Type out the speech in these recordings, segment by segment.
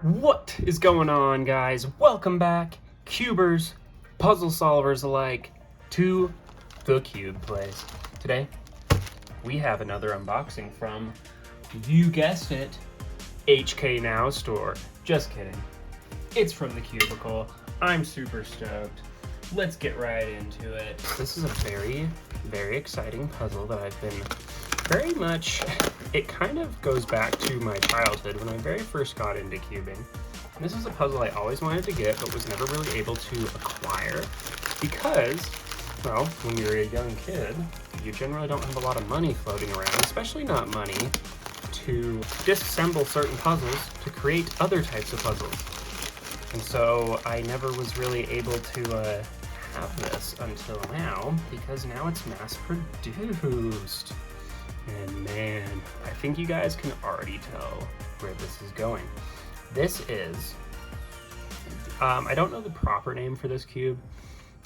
What is going on, guys? Welcome back, cubers, puzzle solvers alike, to the Cube Place. Today, we have another unboxing from, you guessed it, HK Now store. Just kidding. It's from the Cubicle. I'm super stoked. Let's get right into it. This is a very, very exciting puzzle that I've been very much, it kind of goes back to my childhood when I very first got into cubing. This is a puzzle I always wanted to get, but was never really able to acquire because, well, when you're a young kid, you generally don't have a lot of money floating around, especially not money to disassemble certain puzzles to create other types of puzzles. And so I never was really able to have this until now, because now it's mass produced. And man, I think you guys can already tell where this is going. This is, I don't know the proper name for this cube,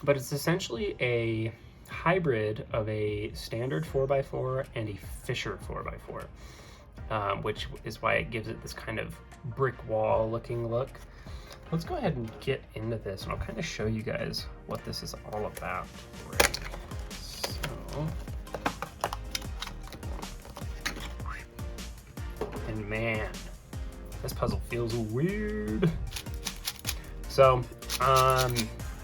but it's essentially a hybrid of a standard 4x4 and a Fisher 4x4, which is why it gives it this kind of brick wall looking look. Let's go ahead and get into this, and I'll kind of show you guys what this is all about. So, and man, this puzzle feels weird. So,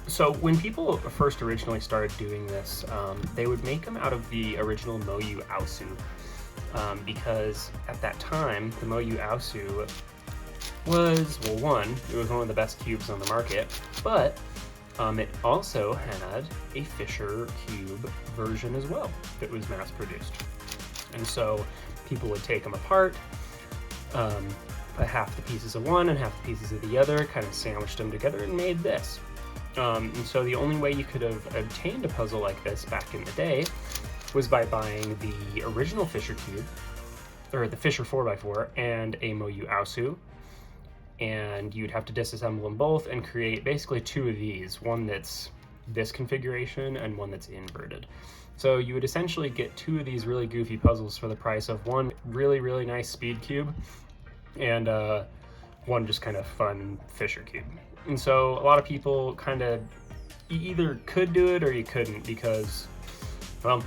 so when people first originally started doing this, they would make them out of the original Moyu Aosu, because at that time, the Moyu Aosu was, well, one, it was one of the best cubes on the market, but it also had a Fisher cube version as well that was mass produced. And so people would take them apart, half the pieces of one and half the pieces of the other, kind of sandwiched them together and made this. And so the only way you could have obtained a puzzle like this back in the day was by buying the original Fisher cube, or the Fisher 4x4, and a Moyu Aosu, and you'd have to disassemble them both and create basically two of these, one that's this configuration and one that's inverted. So you would essentially get two of these really goofy puzzles for the price of one really, really nice speed cube and one just kind of fun Fisher cube. And so a lot of people kind of, you either could do it or you couldn't, because, well,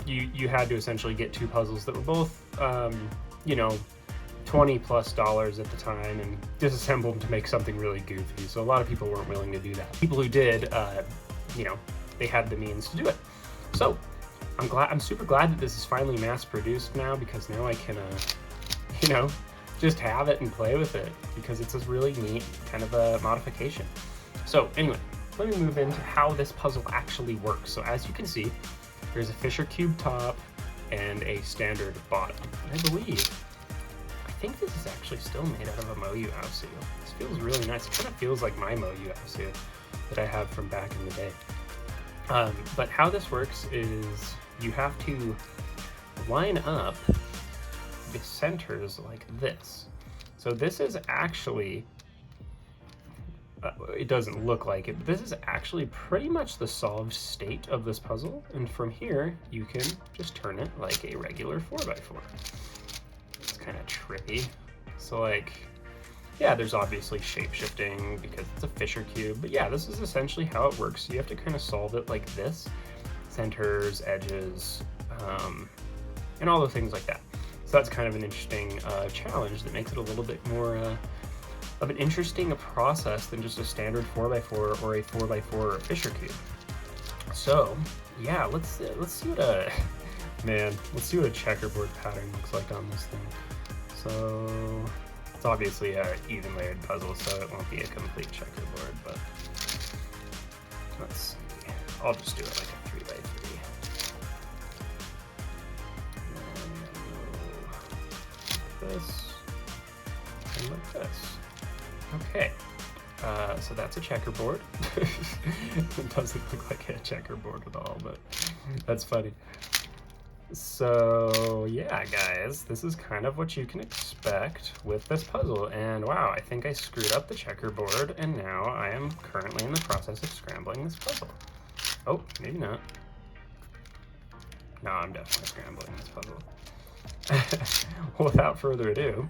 you had to essentially get two puzzles that were both, you know, $20+ at the time, and disassemble them to make something really goofy. So a lot of people weren't willing to do that. People who did, you know, they had the means to do it. So I'm super glad that this is finally mass produced now, because now I can, you know, just have it and play with it, because it's a really neat kind of a modification. So anyway, let me move into how this puzzle actually works. So as you can see, there's a Fisher cube top and a standard bottom. And I think this is actually still made out of a Moyu Aosu. This feels really nice. It kind of feels like my Moyu Aosu that I have from back in the day. But how this works is you have to line up the centers like this. So this is actually, it doesn't look like it, but this is actually pretty much the solved state of this puzzle. And from here, you can just turn it like a regular 4x4. It's kind of trippy. So like, yeah, there's obviously shape shifting because it's a Fisher cube, but yeah, this is essentially how it works. You have to kind of solve it like this, centers, edges, and all the things like that. So that's kind of an interesting challenge that makes it a little bit more of an interesting process than just a standard 4x4 or a 4x4 Fisher cube. So yeah, let's see what a let's see what a checkerboard pattern looks like on this thing. So it's obviously an even layered puzzle, so it won't be a complete checkerboard, but let's see. I'll just do it like a 3x3. This and like this. Okay, so that's a checkerboard. It doesn't look like a checkerboard at all, but that's funny. So yeah, guys, this is kind of what you can expect with this puzzle. And wow, I think I screwed up the checkerboard, and now I am currently in the process of scrambling this puzzle. Oh, maybe not. No, I'm definitely scrambling this puzzle. Without further ado,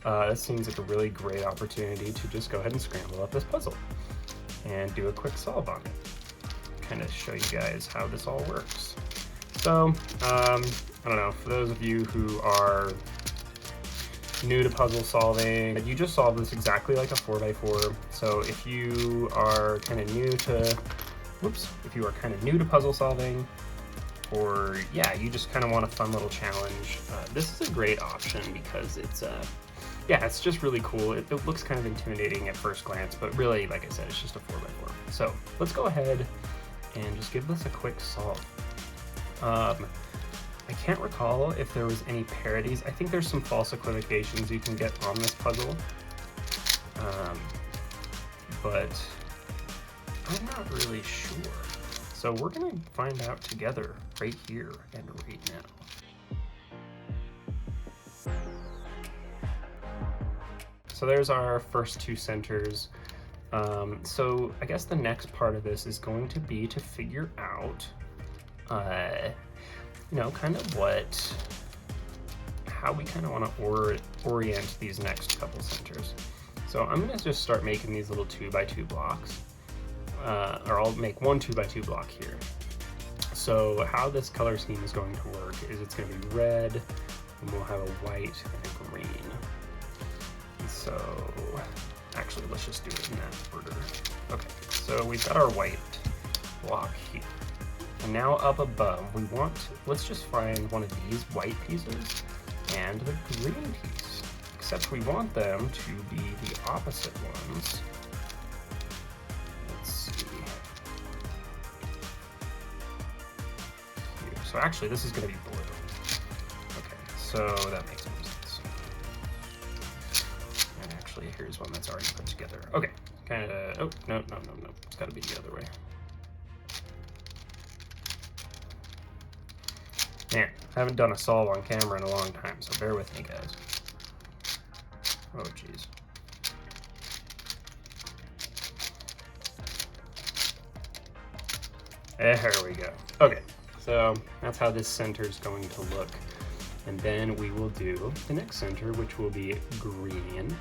this seems like a really great opportunity to just go ahead and scramble up this puzzle and do a quick solve on it. Kind of show you guys how this all works. So, I don't know, for those of you who are new to puzzle solving, you just solve this exactly like a 4x4. So if you are kind of new to, if you are kind of new to puzzle solving, or yeah, you just kind of want a fun little challenge, this is a great option because it's, yeah, it's just really cool. It looks kind of intimidating at first glance, but really, like I said, it's just a 4x4. So let's go ahead and just give this a quick solve. I can't recall if there was any parodies. I think there's some false equivocations you can get on this puzzle, but I'm not really sure. So we're gonna find out together right here and right now. So there's our first two centers. So I guess the next part of this is going to be to figure out you know, kind of how we kind of want to orient these next couple centers. So I'm going to just start making these little 2x2 blocks, or I'll make one 2x2 block here. So how this color scheme is going to work is it's going to be red, and we'll have a white and a green. And so actually, let's just do it in that order. Okay, so we've got our white block here. And now up above, let's just find one of these white pieces and the green piece. Except we want them to be the opposite ones. Let's see. Here. So actually, this is going to be blue. Okay, so that makes more sense. And actually, here's one that's already put together. Okay, kind of, oh, no. It's got to be the other way. Man, I haven't done a solve on camera in a long time, so bear with me, guys. Oh, jeez. There we go. Okay, so that's how this center is going to look. And then we will do the next center, which will be green.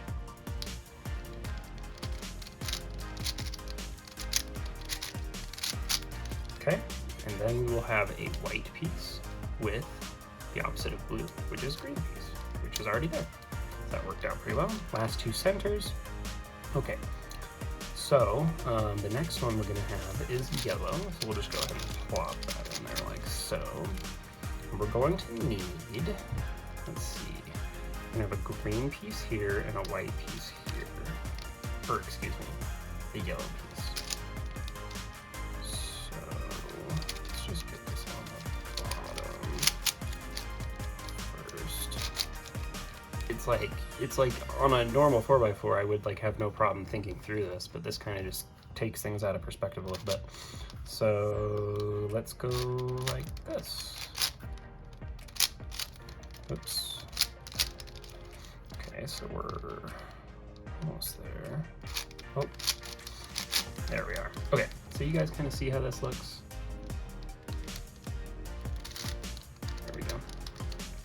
Okay, and then we will have a white piece with the opposite of blue, which is green piece, which is already there. That worked out pretty well. Last two centers. Okay, so the next one we're gonna have is yellow. So we'll just go ahead and plop that in there like so. And we're going to need, let's see, we're gonna have a green piece here and a white piece here. Or excuse me, the yellow piece. It's like on a normal 4x4 I would like have no problem thinking through this, but this kind of just takes things out of perspective a little bit. So let's go like this. Oops. Okay, so we're almost there. Oh, there we are. Okay, so you guys kind of see how this looks.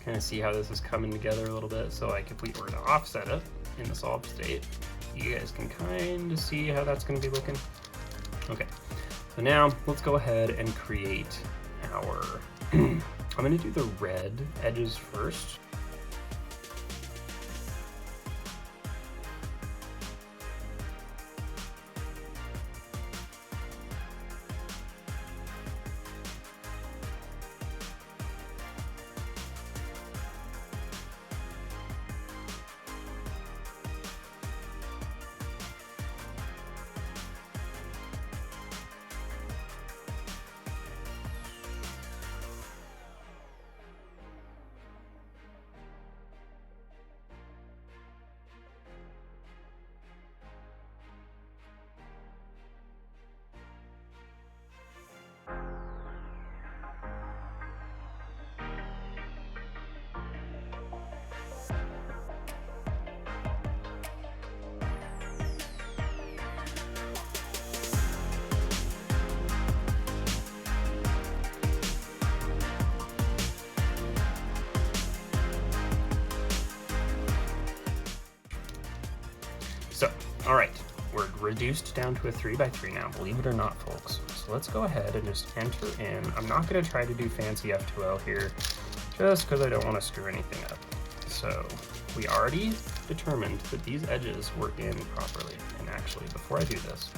Kind of see how this is coming together a little bit. So like if we were to offset it in the solved state, you guys can kind of see how that's going to be looking. Okay, so now let's go ahead and create our, I'm going to do the red edges first. All right, we're reduced down to a 3x3 now, believe it or not, folks. So let's go ahead and just enter in. I'm not gonna try to do fancy F2L here, just because I don't want to screw anything up. So we already determined that these edges were in properly. And actually, before I do this,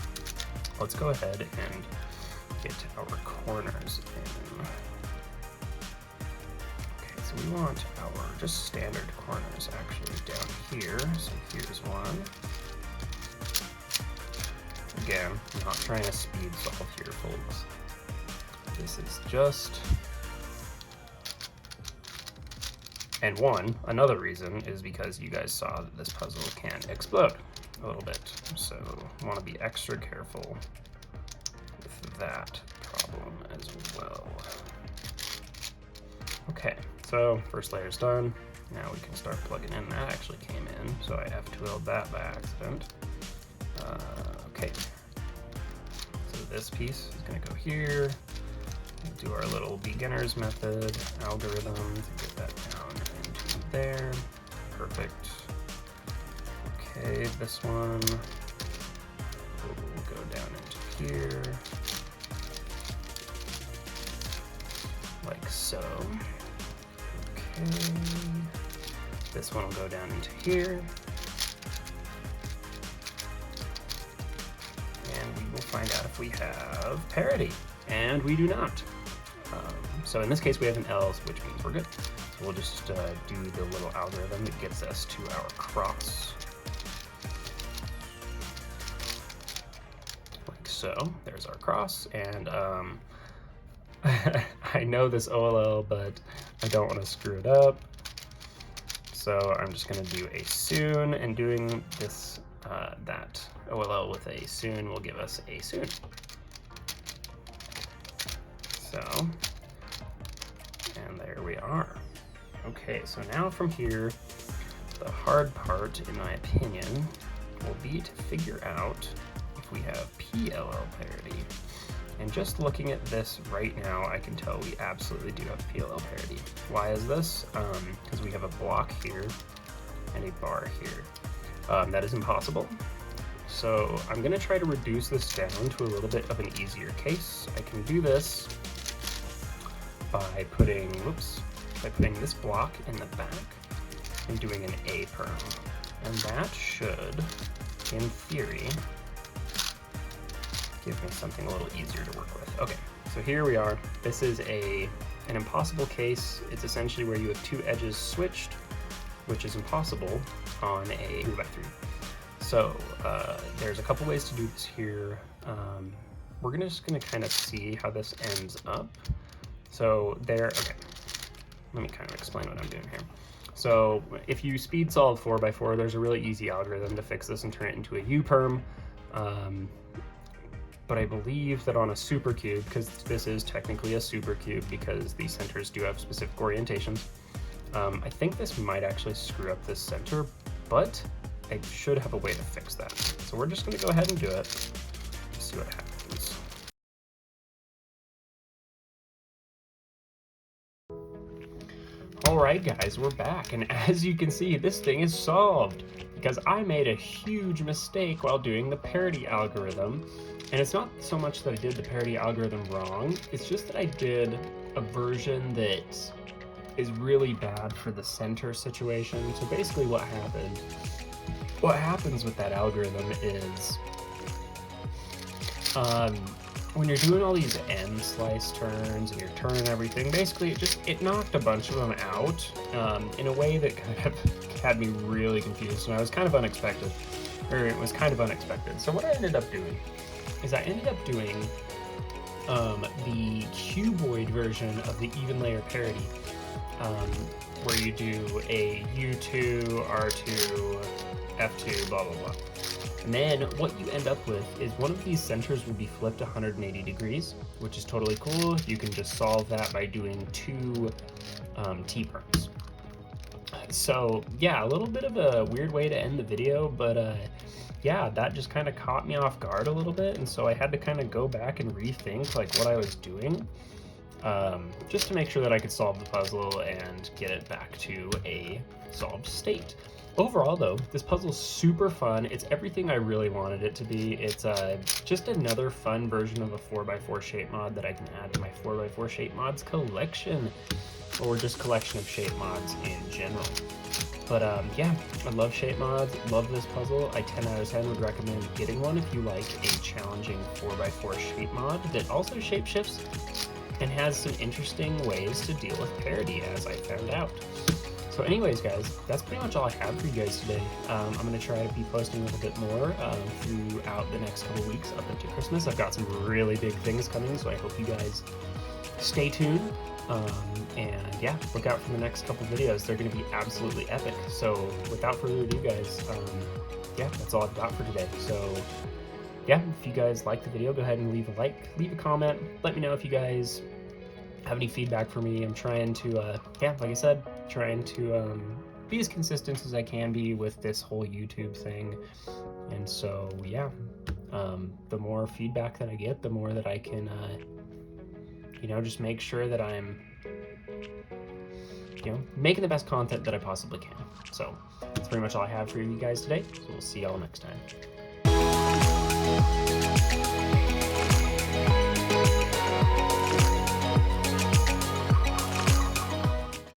let's go ahead and get our corners in. Okay, so we want our just standard corners actually down here. So here's one. Again, I'm not trying to speed solve here, folks. This is just... And another reason is because you guys saw that this puzzle can explode a little bit. So I want to be extra careful with that problem as well. Okay, so first layer's done. Now we can start plugging in. That actually came in, so I F2L'd that by accident. Okay, so this piece is going to go here. We'll do our little beginner's method algorithm to get that down into there. Perfect. Okay, this one will go down into here, like so. Okay, this one will go down into here. And we will find out if we have parity. And we do not. So in this case, we have an L, which means we're good. So we'll just do the little algorithm that gets us to our cross. Like so. There's our cross. And I know this OLL, but I don't want to screw it up. So I'm just going to do a soon, and doing this, that OLL with a soon will give us a soon. So, and there we are. Okay, so now from here, the hard part, in my opinion, will be to figure out if we have PLL parity. And just looking at this right now, I can tell we absolutely do have PLL parity. Why is this? Because we have a block here and a bar here. That is impossible. So I'm going to try to reduce this down to a little bit of an easier case. I can do this by putting this block in the back and doing an A perm. And that should, in theory, give me something a little easier to work with. Okay, so here we are. This is an impossible case. It's essentially where you have two edges switched, which is impossible on a 3x3. So there's a couple ways to do this here. We're just gonna kind of see how this ends up. So okay, let me kind of explain what I'm doing here. So if you speed solve 4x4, there's a really easy algorithm to fix this and turn it into a U-perm. But I believe that on a supercube, because this is technically a supercube because the centers do have specific orientations, I think this might actually screw up this center, but I should have a way to fix that. So we're just going to go ahead and do it, see what happens. Alright guys, we're back, and as you can see, this thing is solved, because I made a huge mistake while doing the parity algorithm. And it's not so much that I did the parity algorithm wrong, it's just that I did a version that is really bad for the center situation. So basically what happens with that algorithm is when you're doing all these end slice turns and you're turning everything, basically it knocked a bunch of them out in a way that kind of had me really confused, and it was kind of unexpected. So what I ended up doing is I ended up doing the cuboid version of the even layer parity, where you do a U2, R2, F2, blah, blah, blah. And then what you end up with is one of these centers will be flipped 180 degrees, which is totally cool. You can just solve that by doing two T-perms. So yeah, a little bit of a weird way to end the video, but yeah, that just kind of caught me off guard a little bit, and so I had to kind of go back and rethink like what I was doing, just to make sure that I could solve the puzzle and get it back to a solved state. Overall, though, this puzzle's super fun. It's everything I really wanted it to be. It's just another fun version of a 4x4 shape mod that I can add to my 4x4 shape mods collection, or just collection of shape mods in general. But yeah, I love shape mods, love this puzzle. I 10 out of 10 would recommend getting one if you like a challenging 4x4 shape mod that also shapeshifts and has some interesting ways to deal with parity, as I found out. So anyways, guys, that's pretty much all I have for you guys today. I'm going to try to be posting a little bit more throughout the next couple weeks up into Christmas. I've got some really big things coming, so I hope you guys stay tuned. And yeah, look out for the next couple videos. They're going to be absolutely epic. So without further ado, guys, yeah, that's all I've got for today. So yeah, if you guys like the video, go ahead and leave a like, leave a comment. Let me know if you guys have any feedback for me. I'm trying to, yeah, like I said, trying to be as consistent as I can be with this whole YouTube thing. And so, yeah, the more feedback that I get, the more that I can, you know, just make sure that I'm, you know, making the best content that I possibly can. So that's pretty much all I have for you guys today. So we'll see y'all next time.